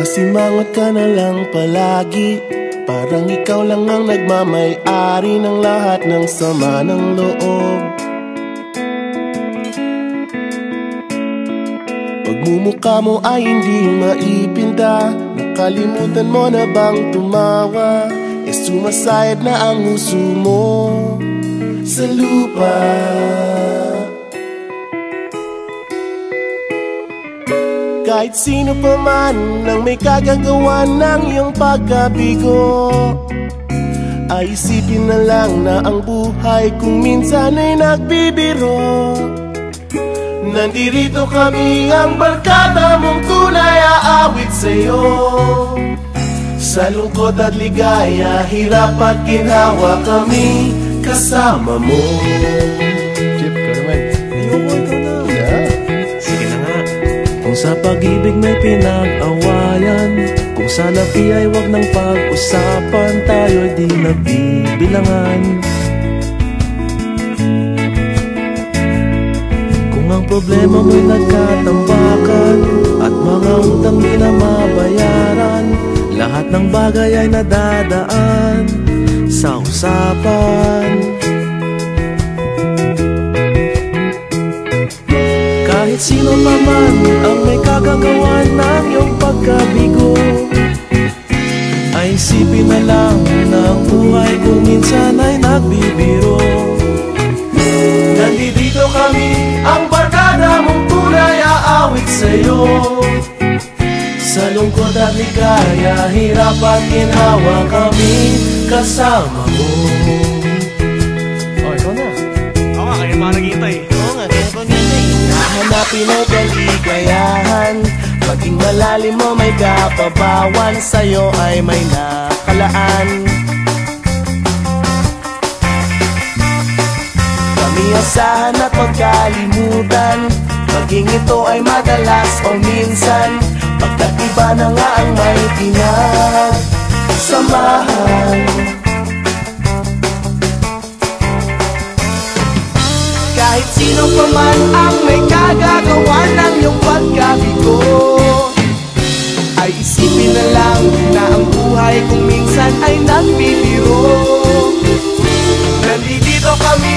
Masimangot ka na lang palagi, parang ikaw lang ang nagmamay-ari ng lahat ng sama ng loob. Pagmumukha mo ay hindi maipinta, nakalimutan mo na bang tumawa? Sumasayad na ang huso mo sa lupa. Kahit sino pa man ang may kagagawa ng iyong pagkabigo, ay isipin na lang na ang buhay kung minsan ay nagbibiro. Nandirito kami, ang barkada mong tunay aawit sa'yo. Sa lungkot at ligaya, hirap at ginhawa, kami kasama mo. Chip, ka naman. Ayoko, ikaw na. Yeah. Sige na nga. Kung sa pag-ibig may pinag-awayan, kung sa labi ay wag nang pag-usapan, tayo'y di nagbibilangan. Kung ang problema mo'y nagkatambakan at mga utang di na mabayaran, lahat ng bagay ay nadadaan sa usapan. Kahit sino pa man ang may kagagawa ng iyong pagkabigo, ay isipin na lang na ang buhay kung minsan ay nagbibiro. Nandito kami, ang barkada mong tunay aawit sa'yo. Sa lungkot at ligaya, hirap at ginhawa, kami kasama mo. Oh, ikaw na. Oo nga, kaya pa naghihintay. Oo nga, kaya pa ganyan. Hahanapin ay kaligayahan, maging malalim mo may kapabawan, sa'yo ay may nakalaan. Kami asahan at magkalimutan, maging ito ay madalas o minsan, pagkat iba na nga ang may pinagsamahan. Kahit sino pa man ang may kagagawa ng iyong pagkabigo, ay isipin na lang na ang buhay kung minsan ay nagbibiro. Nandito kami,